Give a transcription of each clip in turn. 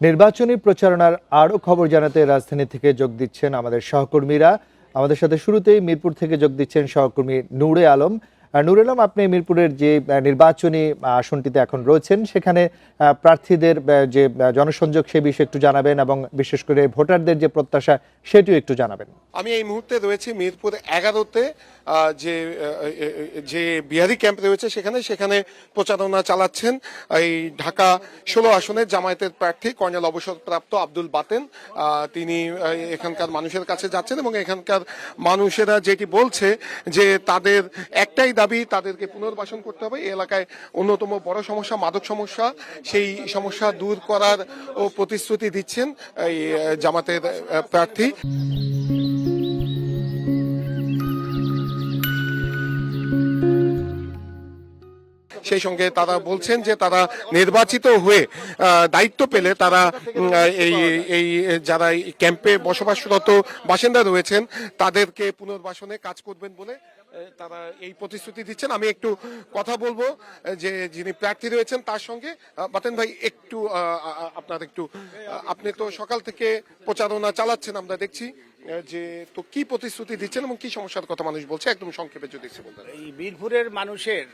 নির্বাচনী প্রচারণার আরও খবর জানাতে রাজধানী থেকে যোগ দিচ্ছেন আমাদের সহকর্মীরা। আমাদের সাথে শুরুতেই মিরপুর থেকে যোগ দিচ্ছেন সহকর্মী নূরে আলম। নূরে আলম, আপনি মিরপুরের যে নির্বাচনী আসনটিতে এখন রয়েছেন সেখানে প্রার্থীদের যে জনসংযোগ সে বিষয়ে একটু জানাবেন এবং বিশেষ করে ভোটারদের যে প্রত্যাশা সেটিও একটু জানাবেন। আমি এই মুহূর্তে রয়েছি মিরপুর 11-তে যে বিহারি ক্যাম্প রয়েছে সেখানে প্রচারণা চালাচ্ছেন এই ঢাকা 16 আসনের জামায়াতের প্রার্থী কর্নেল অবসরপ্রাপ্ত আব্দুল বাতেন। তিনি এখানকার মানুষের কাছে যাচ্ছেন এবং এখানকার মানুষেরা যেটি বলছে যে তাদের একটাই দাবি, তাদেরকে পুনর্বাসন করতে হবে। এই এলাকায় অন্যতম বড় সমস্যা মাদক সমস্যা, সেই সমস্যা দূর করার ও প্রতিশ্রুতি দিচ্ছেন এই জামাতের প্রার্থী। সেই সঙ্গে তারা বলছেন যে তারা নির্বাচিত হয়ে দায়িত্ব পেলে তারা এই যারা ক্যাম্পে বসবাসরত বাসিন্দা রয়েছেন তাদেরকে পুনর্বাসনে কাজ করবেন বলে তারা এই প্রতিশ্রুতি দিচ্ছেন। আমি একটু কথা বলবো যে যিনি প্রার্থী রয়েছেন তার সঙ্গে। বাতেন ভাই, একটু আপনি তো সকাল থেকে প্রচারণা চালাচ্ছেন, আমরা দেখছি যে তো কি প্রতিশ্রুতি দিচ্ছেন এবং কি সমস্যার কথা মানুষ বলছে, একদম সংক্ষেপে যদি বলতেন। এই মিরপুরের মানুষের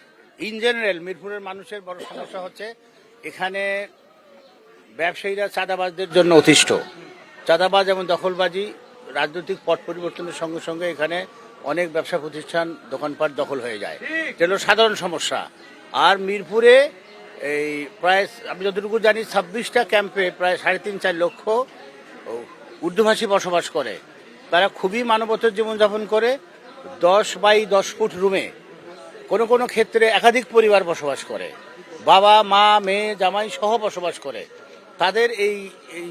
ইন জেনারেল মিরপুরের মানুষের বড় সমস্যা হচ্ছে এখানে ব্যবসায়ীরা চাঁদাবাজদের জন্য অতিষ্ঠ। চাঁদাবাজ এবং দখলবাজি, রাজনৈতিক পট পরিবর্তনের সঙ্গে সঙ্গে এখানে অনেক ব্যবসা প্রতিষ্ঠান দোকানপাট দখল হয়ে যায়, যেগুলো সাধারণ সমস্যা। আর মিরপুরে এই প্রায় আমি যতটুকু জানি 26টা ক্যাম্পে প্রায় 3.5-4 লক্ষ উর্দুভাষী বসবাস করে। তারা খুবই মানবতার জীবনযাপন করে। 10 বাই 10 ফুট রুমে কোনো কোনো ক্ষেত্রে একাধিক পরিবার বসবাস করে, বাবা মা মেয়ে জামাই সহ বসবাস করে। তাদের এই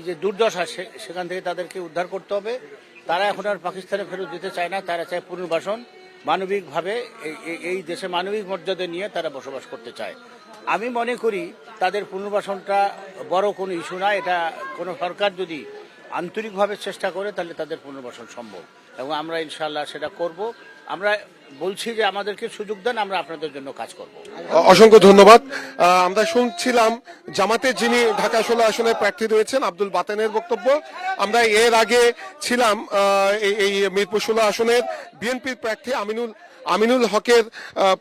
যে দুর্দশা, সেখান থেকে তাদেরকে উদ্ধার করতে হবে। তারা এখন আর পাকিস্তানে ফেরত দিতে চায় না, তারা চায় পুনর্বাসন। মানবিকভাবে এই দেশে মানবিক মর্যাদা নিয়ে তারা বসবাস করতে চায়। আমি মনে করি তাদের পুনর্বাসনটা বড় কোনো ইস্যু না। এটা কোনো সরকার যদি আন্তরিকভাবে চেষ্টা করে তাহলে তাদের পুনর্বাসন সম্ভব, এবং আমরা ইনশাআল্লাহ সেটা করব। আমরা বলছি যে আমাদেরকে সুযোগ দেন, আমরা আপনাদের জন্য কাজ করব। অসংখ্য ধন্যবাদ। আমরা শুনছিলাম জামাতের যিনি ঢাকা 16 আসনের প্রার্থী রয়েছেন আব্দুল বাতেনের বক্তব্য। আমরা এর আগে ছিলাম এই মিরপুর 16 আসনের বিএনপির প্রার্থী আমিনুল হকের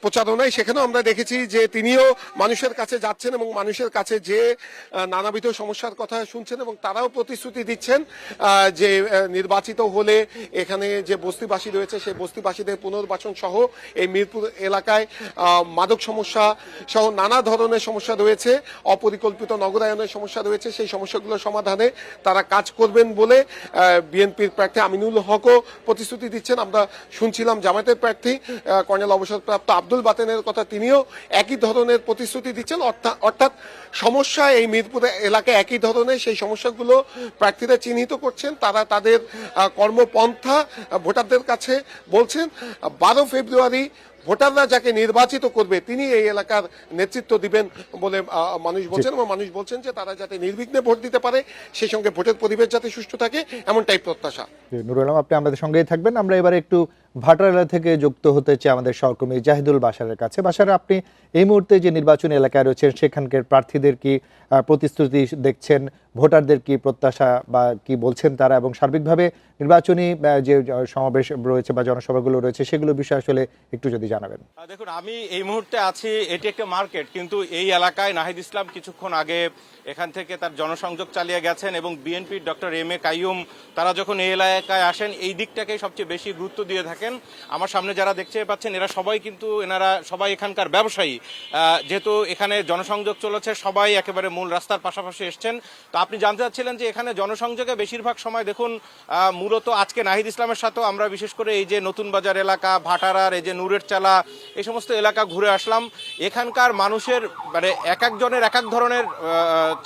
প্রচারণায়। সেখানেও আমরা দেখেছি যে তিনিও মানুষের কাছে যাচ্ছেন এবং মানুষের কাছে যে নানাবিধ সমস্যার কথা শুনছেন এবং তারাও প্রতিশ্রুতি দিচ্ছেন যে নির্বাচিত হলে এখানে যে বস্তিবাসী রয়েছে সেই বস্তিবাসীদের পুনর্বাসন সহ এই মিরপুর এলাকায় মাদক সমস্যা সহ নানা ধরনের সমস্যা রয়েছে, অপরিকল্পিত নগরায়নের সমস্যা রয়েছে, সেই সমস্যাগুলো সমাধানে তারা কাজ করবেন বলে বিএনপির প্রার্থী আমিনুল হকও প্রতিশ্রুতি দিচ্ছেন। আমরা শুনছিলাম জামায়াতের প্রার্থী কর্নেল অবসরপ্রাপ্ত আব্দুল বাতেনের কথা, তিনিও একই ধরনের প্রতিশ্রুতি দিচ্ছেন। অর্থাৎ সমস্যা এই মিরপুর এলাকায় একই ধরনের, সেই সমস্যাগুলো প্রার্থীরা চিহ্নিত করছেন। তারা তাদের কর্মপন্থা ভোটারদের কাছে বলছেন। 12 ফেব্রুয়ারি ভোটাররা যাকে নির্বাচিত করবে তিনি এই এলাকার নেতৃত্ব দিবেন বলে মানুষ বলছেন, এবং মানুষ বলছেন যে তারা যাতে নির্বিঘ্নে ভোট দিতে পারে, সেই সঙ্গে ভোটের পরিবেশ যাতে সুষ্ঠু থাকে, এমনটাই প্রত্যাশা। নূরুল আলম, আপনি আমাদের সঙ্গেই থাকবেন। আমরা এবারে একটু ভাটারা থেকে যুক্ত হতে চাই আমাদের সহকর্মী জাহিদুল বাশারের কাছে। বাশার, আপনি এই মুহূর্তে যে নির্বাচনী এলাকায় রয়েছেন সেখানকার প্রার্থীদের কি প্রতিশ্রুতি দেখছেন, ভোটারদের কি প্রত্যাশা বা কি বলছেন তারা, এবং সার্বিকভাবে নির্বাচনী যে সমাবেশ রয়েছে বা জনসভাগুলো রয়েছে সেগুলো বিষয়ে আসলে একটু যদি জানাবেন। দেখুন, আমি এই মুহূর্তে আছি, এটি একটা মার্কেট, কিন্তু এই এলাকায় নাহিদ ইসলাম কিছুক্ষণ আগে এখান থেকে তার জনসংযোগ চালিয়ে গেছেন এবং বিএনপির ডক্টর এম এ কাইয়ুম তারা যখন এই এলাকায় আসেন এই দিকটাকেই সবচেয়ে বেশি গুরুত্ব দিয়ে থাকেন। আমার সামনে যারা দেখতে পাচ্ছেন এনারা সবাই এখানকার ব্যবসায়ী। যেহেতু এখানে জনসংযোগ চলেছে, সবাই একেবারে মূল রাস্তার পাশাপাশি এসছেন। তো আপনি জানতে চাচ্ছিলেন যে এখানে জনসংযোগে বেশিরভাগ সময় দেখুন মূলত আজকে নাহিদ ইসলামের সাথেও আমরা বিশেষ করে এই যে নতুন বাজার এলাকা, ভাটারার এই যে নূরের চালা, এই সমস্ত এলাকা ঘুরে আসলাম। এখানকার মানুষের মানে এক একজনের এক এক ধরনের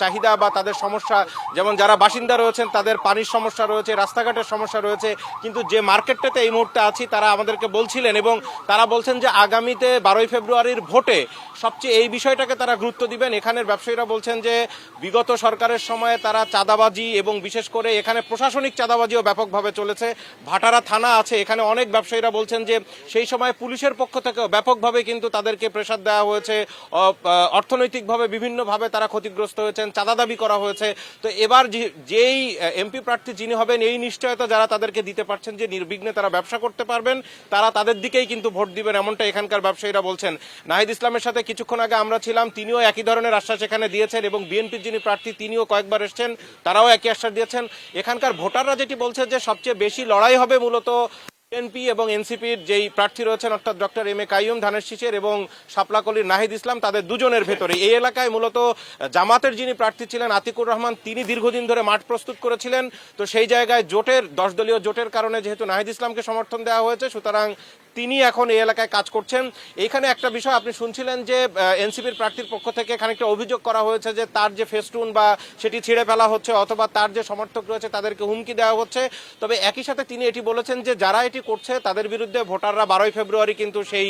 চাহিদা বা তাদের সমস্যা, যেমন যারা বাসিন্দা রয়েছেন তাদের পানির সমস্যা রয়েছে, রাস্তাঘাটের সমস্যা রয়েছে। কিন্তু যে মার্কেটটাতে এই মুহূর্তে আছি তারা আমাদেরকে বলছিলেন, এবং তারা বলছেন যে আগামীতে 12ই ফেব্রুয়ারির ভোটে সবচেয়ে এই বিষয়টাকে তারা গুরুত্ব দিবেন। এখানের ব্যবসায়ীরা বলছেন যে বিগত সরকারের সময় তারা চাঁদাবাজি এবং বিশেষ করে এখানে প্রশাসনিক চাঁদাবাজিও ব্যাপকভাবে চলেছে। ভাটারা থানা আছে, এখানে অনেক ব্যবসায়ীরা বলছেন যে সেই সময় পুলিশের পক্ষ থেকেও ব্যাপকভাবে কিন্তু তাদেরকে প্রেসার দেওয়া হয়েছে, অর্থনৈতিকভাবে বিভিন্নভাবে তারা ক্ষতিগ্রস্ত হয়েছেন, চাঁদা দাবি করা হয়েছে। তো এবার যেই এমপি প্রার্থী যিনি হবেন এই নিশ্চয়তা যারা তাদেরকে দিতে পারছেন যে নির্বিঘ্নে তারা ব্যবসা করতে পারবেন, তারা তাদের দিকেই কিন্তু ভোট দিবেন, এমনটা এখানকার ব্যবসায়ীরা বলছেন। নাহিদ ইসলামের সাথে কিছুক্ষণ আগে আমরা ছিলাম, তিনিও একই ধরনের আশ্বাস এখানে দিয়েছেন, এবং বিএনপির যিনি প্রার্থী তিনিও কয়েকবার এসেছেন, তারাও একই আশ্বাস দিয়েছেন। এখানকার ভোটাররা যেটি বলছেন যে সবচেয়ে বেশি লড়াই হবে মূলত বিএনপি এবং এনসিপির যেই প্রার্থী রয়েছেন অর্থাৎ ডক্টর এম এ কাইয়ুম ধানের শীষের এবং শাপলাকলির নাহিদ ইসলাম, তাদের দুজনের ভেতরে। এই এলাকায় মূলত জামাতের যিনি প্রার্থী ছিলেন আতিকুর রহমান, তিনি দীর্ঘদিন ধরে মাঠ প্রস্তুত করেছিলেন। তো সেই জায়গায় জোটের 10 দলীয় জোটের কারণে যেহেতু নাহিদ ইসলামকে সমর্থন দেওয়া হয়েছে, সুতরাং তিনি এখন এই এলাকায় কাজ করছেন। এইখানে একটা বিষয় আপনি শুনছিলেন যে এনসিপির প্রার্থীর পক্ষ থেকে খানিকটা অভিযোগ করা হয়েছে যে তার যে ফেস্টুন বা সেটি ছিঁড়ে ফেলা হচ্ছে, অথবা তার যে সমর্থক রয়েছে তাদেরকে হুমকি দেওয়া হচ্ছে। তবে একই সাথে তিনি এটি বলেছেন যে যারা এটি করছে তাদের বিরুদ্ধে ভোটাররা 12ই ফেব্রুয়ারি কিন্তু সেই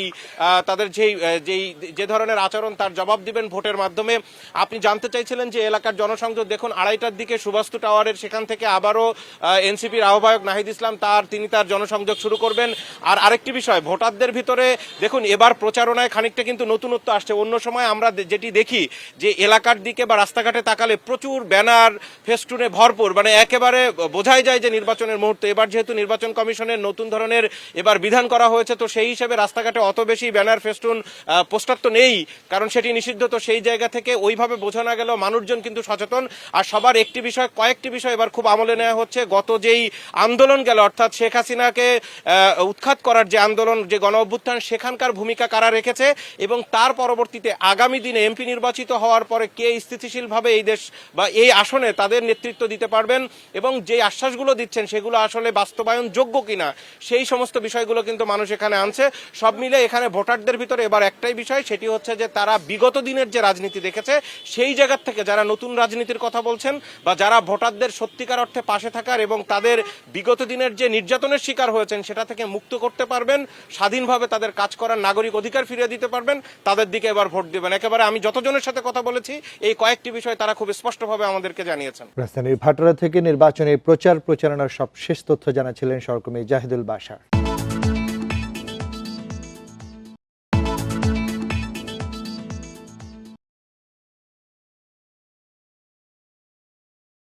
তাদের যে ধরনের আচরণ তার জবাব দিবেন ভোটের মাধ্যমে। আপনি জানতে চাইছিলেন যে এলাকার জনসংযোগ দেখুন, 2:30টার দিকে সুবাস্তু টাওয়ারের সেখান থেকে আবারও এনসিপির আহ্বায়ক নাহিদ ইসলাম তিনি তার জনসংযোগ শুরু করবেন। আর আরেকটি বিষয়, ভোটারদের ভিতরে দেখুন এবার প্রচারণায় খানিকটা কিন্তু নতুনত্ব আসছে। অন্য সময় আমরা যেটি দেখি যে এলাকার দিকে বা রাস্তাঘাটে তাকালে প্রচুর ব্যানার ফেস্টুনে ভরপুর, মানে একেবারে বোঝাই যায় যে নির্বাচনের মুহূর্তে। এবার যেহেতু নির্বাচন কমিশনের নতুন ধরনের এবার বিধান করা হয়েছে, তো সেই হিসেবে রাস্তাঘাটে অত বেশি ব্যানার ফেস্টুন পোস্টার তো নেই, কারণ সেটি নিষিদ্ধ। তো সেই জায়গা থেকে ওইভাবে বোঝানো গেল মানুষজন কিন্তু সচেতন। আর সবার কয়েকটি বিষয় এবার খুব আমলে নেওয়া হচ্ছে। গত যেই আন্দোলন গেল, অর্থাৎ শেখ হাসিনাকে উৎখাত করার যে আন্দোলন, যে গণ অভ্যুত্থান, সেখানকার ভূমিকা কারা রেখেছে, এবং তার পরবর্তীতে আগামী দিনে এমপি নির্বাচিত হওয়ার পরে কে স্থিতিশীলভাবে এই দেশ বা এই আসনে তাদের নেতৃত্ব দিতে পারবেন, এবং যে আশ্বাসগুলো দিচ্ছেন সেগুলো আসলে বাস্তবায়ন যোগ্য কিনা, সেই সমস্ত বিষয়গুলো কিন্তু মানুষ এখানে আনছে। সব মিলে এখানে ভোটারদের ভিতরে এবার একটাই বিষয়, সেটি হচ্ছে যে তারা বিগত দিনের যে রাজনীতি দেখেছে সেই জায়গার থেকে যারা নতুন রাজনীতির কথা বলছেন, বা যারা ভোটারদের সত্যিকার অর্থে পাশে থাকার এবং তাদের বিগত দিনের যে নির্যাতনের শিকার হয়েছেন সেটা থেকে মুক্ত করতে পারবেন, স্বাধীনভাবে তাদের কাজ করার নাগরিক অধিকার ফিরিয়ে দিতে পারবেন, তাদের দিকে এবার ভোট দিবেন। একেবারে আমি যতজনের সাথে কথা বলেছি এই কয়েকটি বিষয় তারা খুব স্পষ্টভাবে আমাদেরকে জানিয়েছেন। রাজধানীর ভাটারা থেকে নির্বাচনী প্রচারণার সব শেষ তথ্য জানাচ্ছিলেন সহকর্মী জাহিদুল বাশার।